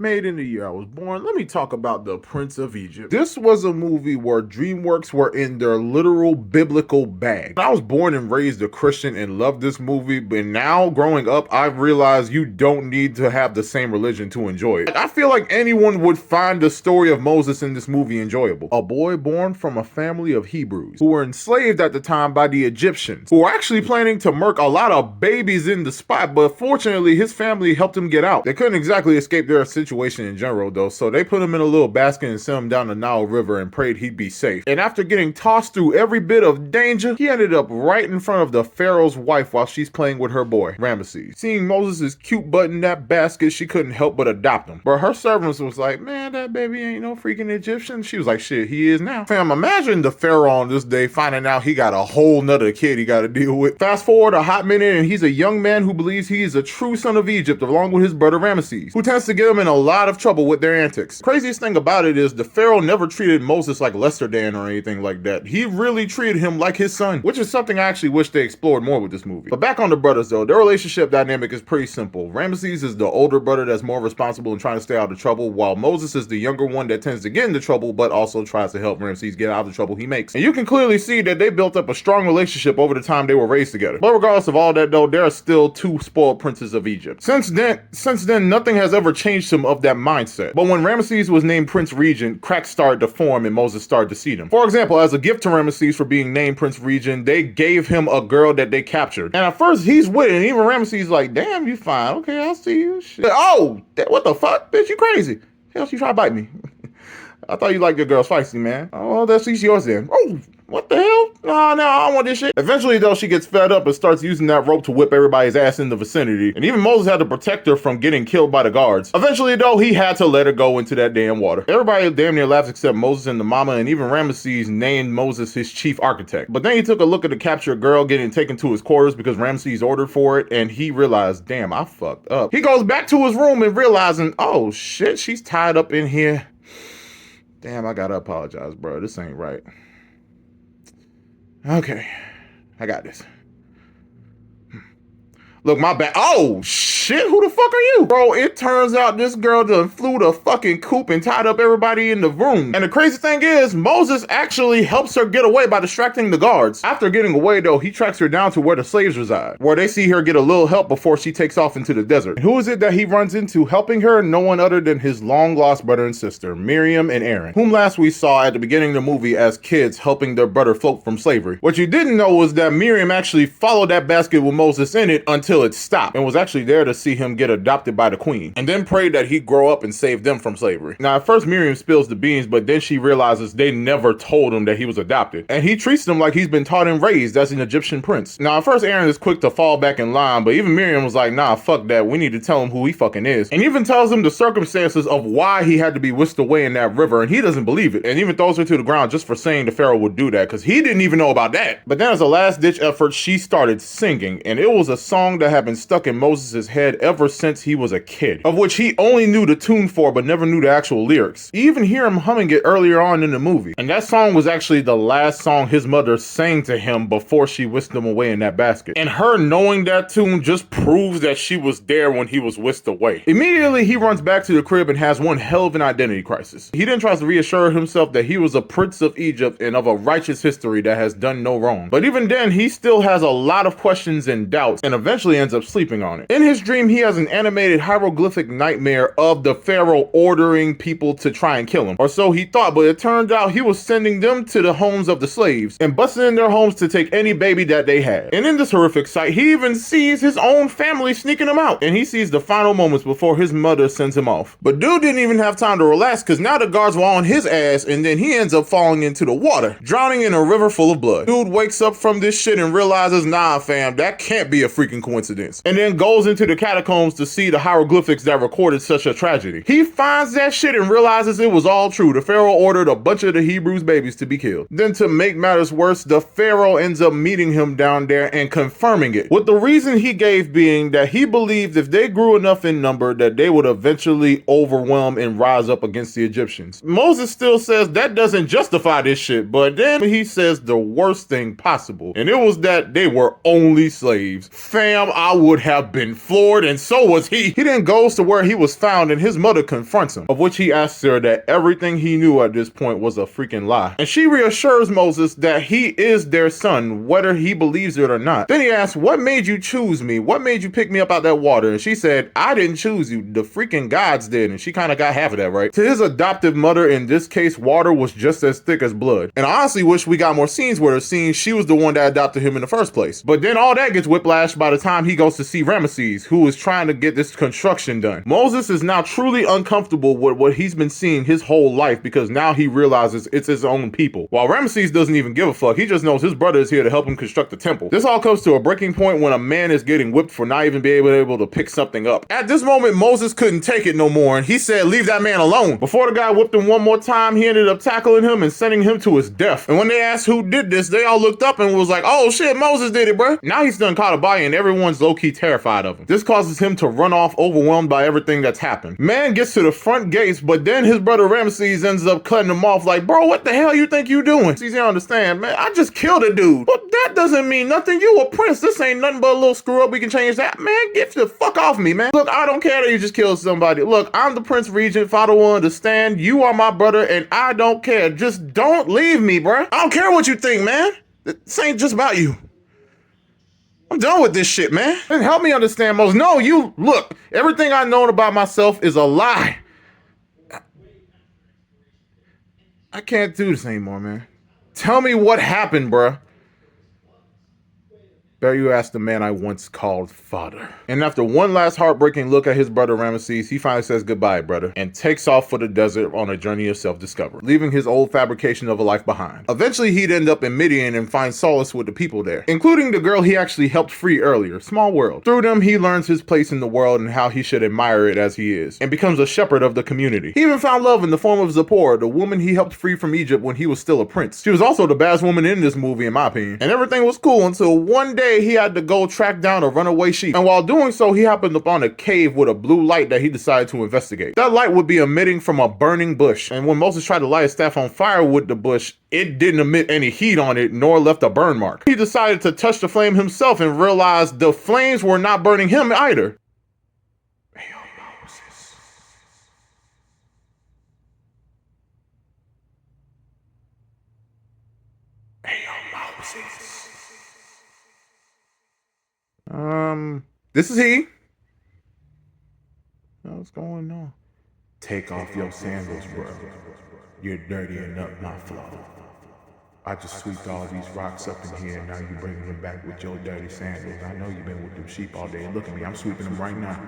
Made in the year I was born, let me talk about The Prince of Egypt. This was a movie where Dreamworks were in their literal biblical bag. I was born and raised a Christian and loved this movie, but now growing up, I've realized you don't need to have the same religion to enjoy it. I feel like anyone would find the story of Moses in this movie enjoyable. A boy born from a family of Hebrews who were enslaved at the time by the Egyptians, who were actually planning to murk a lot of babies in the spot, but fortunately his family helped him get out. They couldn't exactly escape their situation in general though, so they put him in a little basket and sent him down the Nile River and prayed he'd be safe. And after getting tossed through every bit of danger, he ended up right in front of the Pharaoh's wife while she's playing with her boy, Ramesses. Seeing Moses' cute butt in that basket, she couldn't help but adopt him. But her servants was like, man, that baby ain't no freaking Egyptian. She was like, shit, he is now. Fam, imagine the Pharaoh on this day finding out he got a whole nother kid he gotta deal with. Fast forward a hot minute and he's a young man who believes he is a true son of Egypt along with his brother Ramesses, who tends to get him in a lot of trouble with their antics. Craziest thing about it is the Pharaoh never treated Moses like lesser than or anything like that. He really treated him like his son, which is something I actually wish they explored more with this movie. But back on the brothers though, their relationship dynamic is pretty simple. Ramesses is the older brother that's more responsible and trying to stay out of trouble, while Moses is the younger one that tends to get into trouble but also tries to help Ramesses get out of the trouble he makes. And you can clearly see that they built up a strong relationship over the time they were raised together. But regardless of all that though, there are still two spoiled princes of Egypt. Since then, nothing has ever changed him of that mindset. But when Ramesses was named Prince Regent, cracks started to form and Moses started to see them. For example, as a gift to Ramesses for being named Prince Regent, they gave him a girl that they captured. And at first he's with it, and even Ramesses like, damn, you fine. Okay, I'll see you. Shit. Oh, what the fuck? Bitch, you crazy. Hell, she tried to bite me. I thought you liked your girls feisty, man. Oh, well, that's yours then. Oh, what the hell? No, I don't want this shit. Eventually, though, she gets fed up and starts using that rope to whip everybody's ass in the vicinity. And even Moses had to protect her from getting killed by the guards. Eventually, though, he had to let her go into that damn water. Everybody damn near laughs except Moses and the mama, and even Ramesses named Moses his chief architect. But then he took a look at the captured girl getting taken to his quarters because Ramesses ordered for it, and he realized, damn, I fucked up. He goes back to his room and realizing, oh shit, she's tied up in here. Damn, I gotta apologize, bro. This ain't right. Okay, I got this. Look, my bad. Oh, shit, who the fuck are you? Bro, it turns out this girl done flew the fucking coop and tied up everybody in the room. And the crazy thing is, Moses actually helps her get away by distracting the guards. After getting away, though, he tracks her down to where the slaves reside, where they see her get a little help before she takes off into the desert. And who is it that he runs into helping her? No one other than his long-lost brother and sister, Miriam and Aaron, whom last we saw at the beginning of the movie as kids helping their brother float from slavery. What you didn't know was that Miriam actually followed that basket with Moses in it until it stopped, and was actually there to see him get adopted by the queen, and then prayed that he'd grow up and save them from slavery. Now, at first Miriam spills the beans, but then she realizes they never told him that he was adopted, and he treats them like he's been taught and raised as an Egyptian prince. Now, at first Aaron is quick to fall back in line, but even Miriam was like, nah, fuck that, we need to tell him who he fucking is, and even tells him the circumstances of why he had to be whisked away in that river, and he doesn't believe it, and even throws her to the ground just for saying the Pharaoh would do that, because he didn't even know about that. But then as a last-ditch effort, she started singing, and it was a song that had been stuck in Moses' head ever since he was a kid, of which he only knew the tune for but never knew the actual lyrics. You even hear him humming it earlier on in the movie, and that song was actually the last song his mother sang to him before she whisked him away in that basket. And her knowing that tune just proves that she was there when he was whisked away. Immediately he runs back to the crib and has one hell of an identity crisis. He then tries to reassure himself that he was a prince of Egypt and of a righteous history that has done no wrong. But even then he still has a lot of questions and doubts, and eventually ends up sleeping on it. In his dream, he has an animated hieroglyphic nightmare of the Pharaoh ordering people to try and kill him, or so he thought, but it turned out he was sending them to the homes of the slaves and busting in their homes to take any baby that they had. And in this horrific sight, he even sees his own family sneaking him out, and he sees the final moments before his mother sends him off. But dude didn't even have time to relax, because now the guards were on his ass, and then he ends up falling into the water, drowning in a river full of blood. Dude wakes up from this shit and realizes, nah fam, that can't be a freaking coincidence, and then goes into the catacombs to see the hieroglyphics that recorded such a tragedy. He finds that shit and realizes it was all true. The Pharaoh ordered a bunch of the Hebrews babies to be killed. Then to make matters worse, the Pharaoh ends up meeting him down there and confirming it, with the reason he gave being that he believed if they grew enough in number that they would eventually overwhelm and rise up against the Egyptians. Moses still says that doesn't justify this shit, but then he says the worst thing possible, and it was that they were only slaves. Fam, I would have been floored bored, and so was he. He then goes to where he was found, and his mother confronts him, of which he asks her that everything he knew at this point was a freaking lie. And she reassures Moses that he is their son, whether he believes it or not. Then he asks, what made you choose me? What made you pick me up out that water? And she said, I didn't choose you, the freaking gods did. And she kind of got half of that right. To his adoptive mother, in this case, water was just as thick as blood. And I honestly wish we got more scenes where she was the one that adopted him in the first place. But then all that gets whiplashed by the time he goes to see Ramesses, who is trying to get this construction done. Moses is now truly uncomfortable with what he's been seeing his whole life, because now he realizes it's his own people. While Ramesses doesn't even give a fuck, he just knows his brother is here to help him construct the temple. This all comes to a breaking point when a man is getting whipped for not even being able to pick something up. At this moment, Moses couldn't take it no more, and he said, leave that man alone. Before the guy whipped him one more time, he ended up tackling him and sending him to his death. And when they asked who did this, they all looked up and was like, oh shit, Moses did it, bruh. Now he's done caught a body and everyone's low-key terrified of him. This causes him to run off, overwhelmed by everything that's happened. Man gets to the front gates, but then his brother Ramesses ends up cutting him off like, bro, what the hell you think you doing? He's don't understand, man. I just killed a dude. But that doesn't mean nothing. You a prince. This ain't nothing but a little screw up. We can change that. Man, get the fuck off me, man. Look, I don't care that you just killed somebody. Look, I'm the Prince Regent. Father will understand. You are my brother, and I don't care. Just don't leave me, bruh. I don't care what you think, man. This ain't just about you. I'm done with this shit, man. And help me understand, Moses. No, you, look, everything I know about myself is a lie. I can't do this anymore, man. Tell me what happened, bruh. Better you ask the man I once called father. And after one last heartbreaking look at his brother Ramesses, he finally says goodbye, brother, and takes off for the desert on a journey of self-discovery, leaving his old fabrication of a life behind. Eventually, he'd end up in Midian and find solace with the people there, including the girl he actually helped free earlier, Small World. Through them, he learns his place in the world and how he should admire it as he is, and becomes a shepherd of the community. He even found love in the form of Zipporah, the woman he helped free from Egypt when he was still a prince. She was also the baddest woman in this movie, in my opinion, and everything was cool until one day he had to go track down a runaway sheep. And while doing so, he happened upon a cave with a blue light that he decided to investigate. That light would be emitting from a burning bush. And when Moses tried to light his staff on fire with the bush, it didn't emit any heat on it, nor left a burn mark. He decided to touch the flame himself and realized the flames were not burning him either. Hey, Moses. Hey, Moses. This is he. What's going on? Take off your sandals, bro. You're dirtying up my floor. I just sweeped all these rocks up in here, and now you're bringing them back with your dirty sandals. I know you've been with them sheep all day. Look at me, I'm sweeping them right now.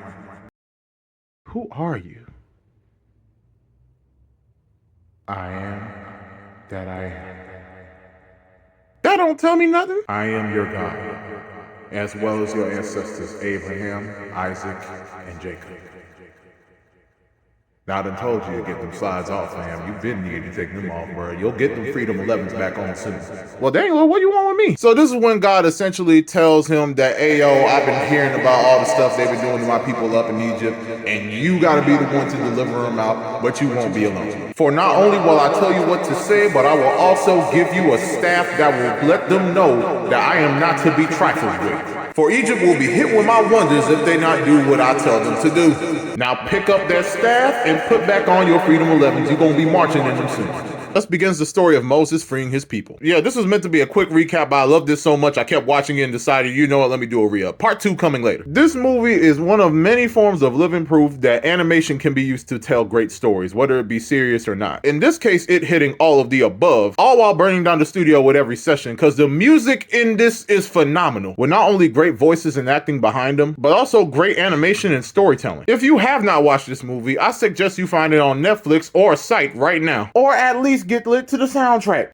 Who are you? I am that I am. That don't tell me nothing. I am your God, as well as your ancestors, Abraham, Isaac, and Jacob. Now I done told you to get them slides off, fam. You've been needing to take them off, bro. You'll get them Freedom 11s back on soon. Well, dang, Lord, what you want with me? So this is when God essentially tells him that, hey, yo, I've been hearing about all the stuff they've been doing to my people up in Egypt, and you gotta be the one to deliver them out, but you won't be alone. For not only will I tell you what to say, but I will also give you a staff that will let them know that I am not to be trifled with. For Egypt will be hit with my wonders if they not do what I tell them to do. Now pick up that staff and put back on your Freedom 11s. You're going to be marching in them soon. Thus begins the story of Moses freeing his people. Yeah, this was meant to be a quick recap, but I loved this so much I kept watching it and decided, you know what, let me do a re-up. Part 2 coming later. This movie is one of many forms of living proof that animation can be used to tell great stories, whether it be serious or not. In this case, it hitting all of the above, all while burning down the studio with every session, because the music in this is phenomenal, with not only great voices and acting behind them, but also great animation and storytelling. If you have not watched this movie, I suggest you find it on Netflix or a site right now, or at least get lit to the soundtrack.